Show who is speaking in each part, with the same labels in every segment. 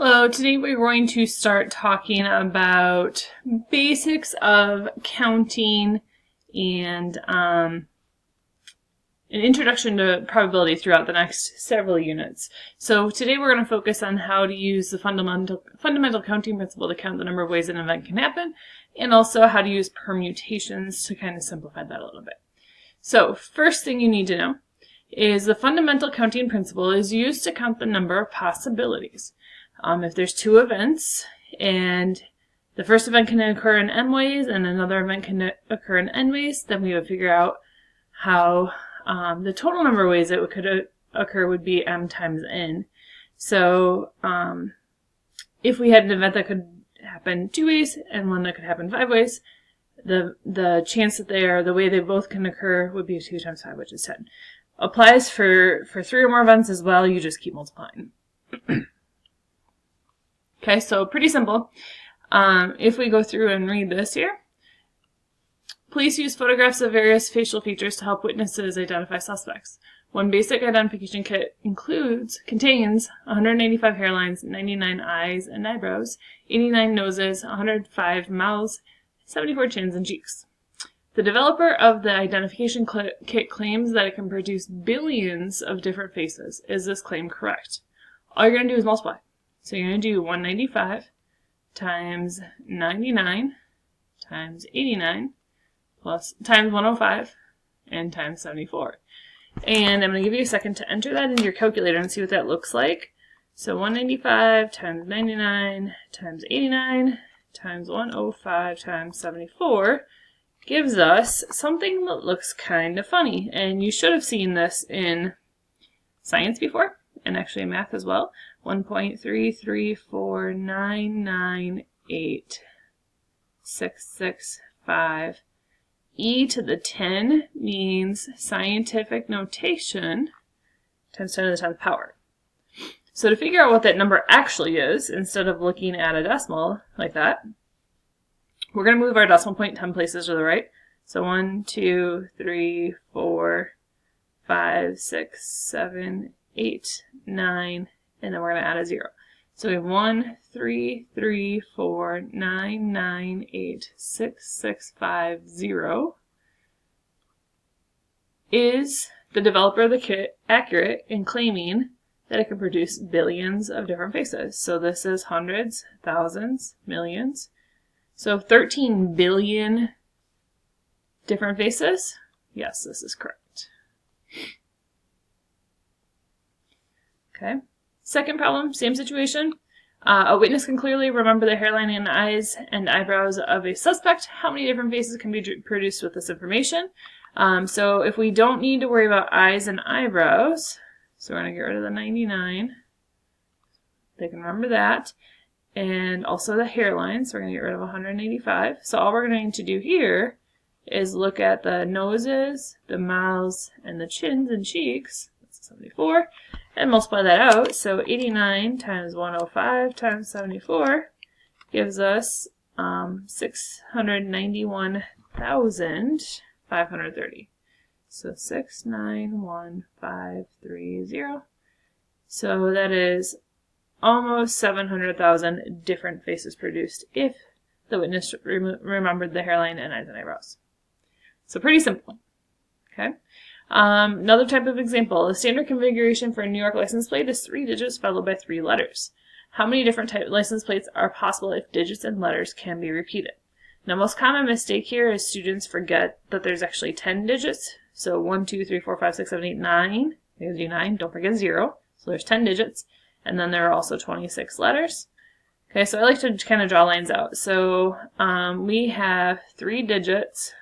Speaker 1: Hello, today we're going to start talking about basics of counting and an introduction to probability throughout the next several units. So today we're going to focus on how to use the fundamental counting principle to count the number of ways an event can happen, and also how to use permutations to kind of simplify that a little bit. So first thing you need to know is the fundamental counting principle is used to count the number of possibilities. If there's two events and the first event can occur in n ways and another event can occur in n ways, then we would figure out how the total number of ways it could occur would be m times n. So if we had an event that could happen 2 ways and one that could happen 5 ways, the chance that the way they both can occur would be 2 times 5, which is 10. Applies for 3 or more events as well. You just keep multiplying. Okay, so pretty simple. If we go through and read this here, police use photographs of various facial features to help witnesses identify suspects. One basic identification kit contains 185 hairlines, 99 eyes and eyebrows, 89 noses, 105 mouths, 74 chins and cheeks. The developer of the identification kit claims that it can produce billions of different faces. Is this claim correct? All you're going to do is multiply. So you're going to do 195 times 99 times 89 times 105 and times 74. And I'm going to give you a second to enter that into your calculator and see what that looks like. So 195 times 99 times 89 times 105 times 74 gives us something that looks kind of funny. And you should have seen this in science before, and actually in math as well. 1.3349986665. E to the 10 means scientific notation times 10 to the 10th power. So to figure out what that number actually is, instead of looking at a decimal like that, we're going to move our decimal point 10 places to the right. So 1, 2, 3, 4, 5, 6, 7, 8, 9, and then we're going to add a 0. So we have 1, 3, 3, 4, 9, 9, 8, 6, 6, 5, 0. Is the developer of the kit accurate in claiming that it can produce billions of different faces? So this is hundreds, thousands, millions. So 13 billion different faces? Yes, this is correct. Okay. Second problem, same situation. A witness can clearly remember the hairline and eyes and eyebrows of a suspect. How many different faces can be produced with this information? So if we don't need to worry about eyes and eyebrows, so we're going to get rid of the 99. They can remember that. And also the hairline, so we're going to get rid of 185. So all we're going to do here is look at the noses, the mouths, and the chins and cheeks. That's 74. And multiply that out. So 89 times 105 times 74 gives us 691,530. So 691,530. So that is almost 700,000 different faces produced if the witness remembered the hairline and eyes and eyebrows. So pretty simple. Okay. Another type of example, the standard configuration for a New York license plate is 3 digits followed by 3 letters. How many different type license plates are possible if digits and letters can be repeated? Now, most common mistake here is students forget that there's actually 10 digits. So 1, 2, 3, 4, 5, 6, 7, 8, 9. They do 9. Don't forget 0. So there's 10 digits. And then there are also 26 letters. Okay, so I like to kind of draw lines out. So we have 3 digits.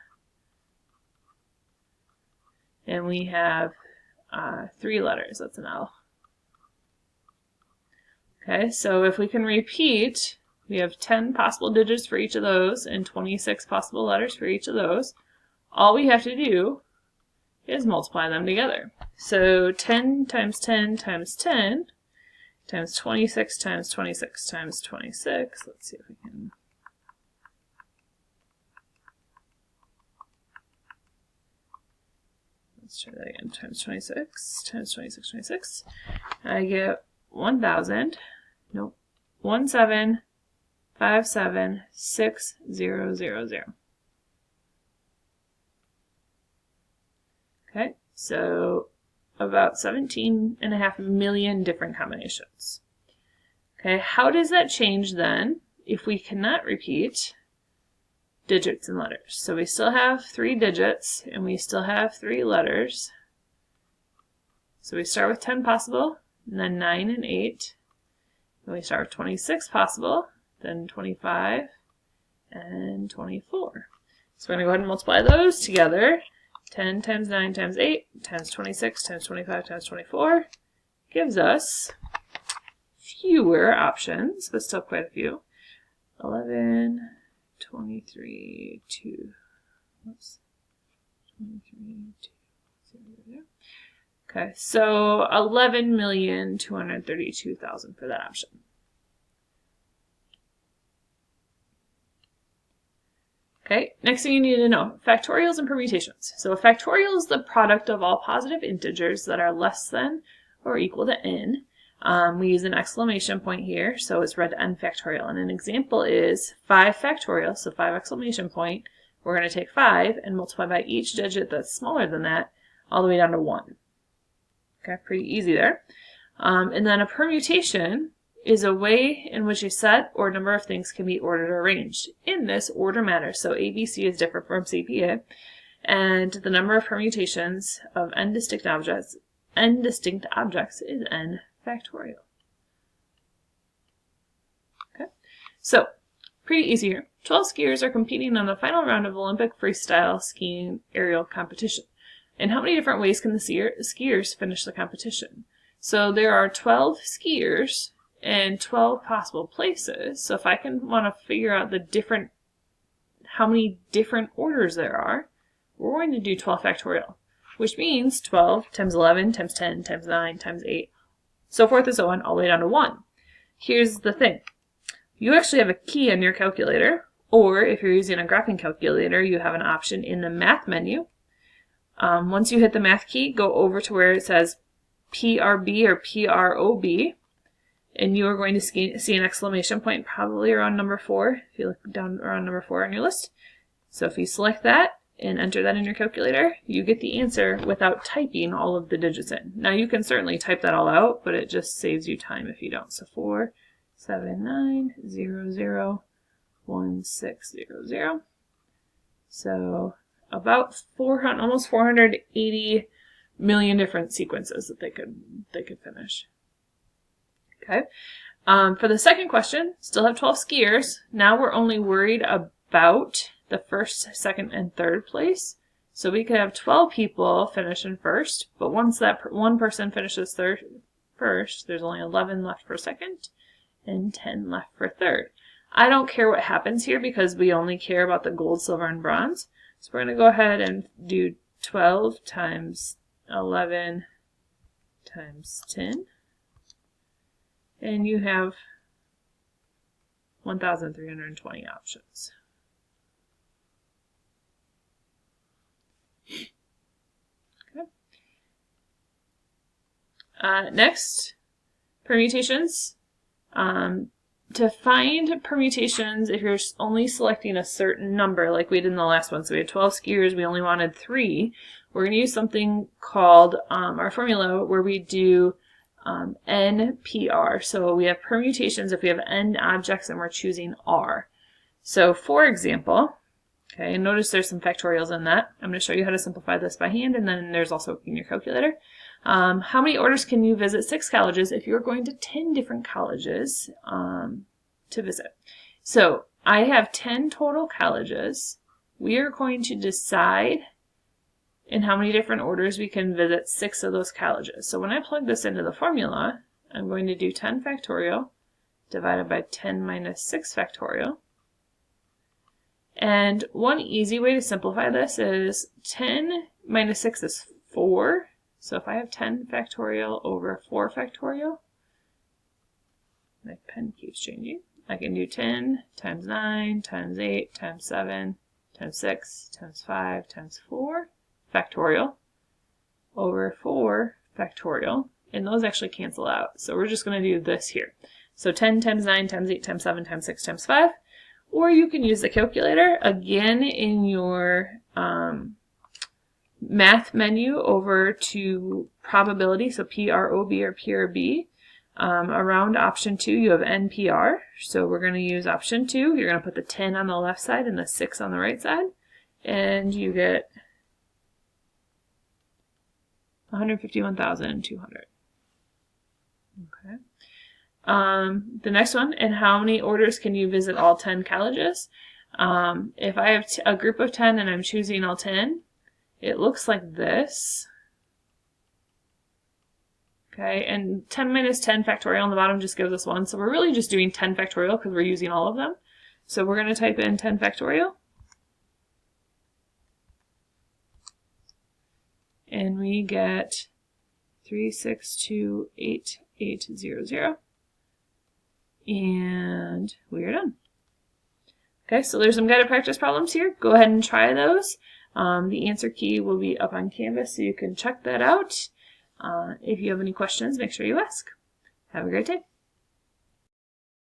Speaker 1: And we have 3 letters. That's an L. Okay, so if we can repeat, we have 10 possible digits for each of those and 26 possible letters for each of those. All we have to do is multiply them together. So 10 times 10 times 10 times 26 times 26 times 26. Let's see if we can... Let's try that again. Times 26 times 26, 26. I get 1,000. Nope. 17576000. Okay, so about 17.5 million different combinations. Okay, how does that change then if we cannot repeat digits and letters? So we still have 3 digits and we still have 3 letters. So we start with 10 possible, and then 9 and 8. Then we start with 26 possible, then 25 and 24. So we're going to go ahead and multiply those together. 10 times 9 times 8 times 26 times 25 times 24 gives us fewer options, but still quite a few. 11, 23, 2, oops, 23, 2, 0, 0. Okay, so 11,232,000 for that option. Okay, next thing you need to know, factorials and permutations. So a factorial is the product of all positive integers that are less than or equal to n. We use an exclamation point here, so it's read n factorial. And an example is 5 factorial, so 5 exclamation point. We're going to take 5 and multiply by each digit that's smaller than that, all the way down to 1. Okay, pretty easy there. And then a permutation is a way in which a set or number of things can be ordered or arranged. In this, order matters. So ABC is different from CPA, and the number of permutations of n distinct objects is n factorial. Okay, so pretty easy here. 12 skiers are competing on the final round of Olympic freestyle skiing aerial competition. And how many different ways can the skiers finish the competition? So there are 12 skiers and 12 possible places. So if I want to figure out how many different orders there are, we're going to do 12 factorial, which means 12 times 11 times 10 times 9 times 8, so forth and so on, all the way down to 1. Here's the thing. You actually have a key on your calculator, or if you're using a graphing calculator, you have an option in the math menu. Once you hit the math key, go over to where it says PRB or PROB, and you are going to see an exclamation point probably around number 4, if you look down around number 4 on your list. So if you select that and enter that in your calculator, you get the answer without typing all of the digits in. Now you can certainly type that all out, but it just saves you time if you don't. So 479001600. So about almost 480 million different sequences that they could finish. Okay. For the second question, still have 12 skiers. Now we're only worried about the first, second, and third place. So we could have 12 people finish in first, but once that one person finishes first, there's only 11 left for second and 10 left for third. I don't care what happens here because we only care about the gold, silver, and bronze. So we're going to go ahead and do 12 times 11 times 10. And you have 1,320 options. Okay. Next, permutations. To find permutations, if you're only selecting a certain number, like we did in the last one, so we had 12 skiers, we only wanted 3, we're going to use something called our formula where we do NPR. So we have permutations if we have n objects and we're choosing R. So for example, okay, notice there's some factorials in that. I'm going to show you how to simplify this by hand, and then there's also in your calculator. How many orders can you visit 6 colleges if you're going to 10 different colleges to visit? So I have 10 total colleges. We are going to decide in how many different orders we can visit 6 of those colleges. So when I plug this into the formula, I'm going to do 10 factorial divided by 10 minus 6 factorial. And one easy way to simplify this is 10 minus 6 is 4. So if I have 10 factorial over 4 factorial, my pen keeps changing. I can do 10 times 9 times 8 times 7 times 6 times 5 times 4 factorial over 4 factorial. And those actually cancel out. So we're just going to do this here. So 10 times 9 times 8 times 7 times 6 times 5. Or you can use the calculator, again, in your math menu over to probability, so PROB or PRB. Around option 2, you have NPR. So we're going to use option 2. You're going to put the 10 on the left side and the 6 on the right side. And you get 151,200. Okay. The next one, in how many orders can you visit all 10 colleges? If I have a group of 10 and I'm choosing all 10, it looks like this. Okay, and 10 minus 10 factorial on the bottom just gives us 1. So we're really just doing 10 factorial because we're using all of them. So we're going to type in 10 factorial. And we get 3628800. And we are done. Okay, so there's some guided practice problems here. Go ahead and try those. The answer key will be up on Canvas, so you can check that out. If you have any questions, make sure you ask. Have a great day.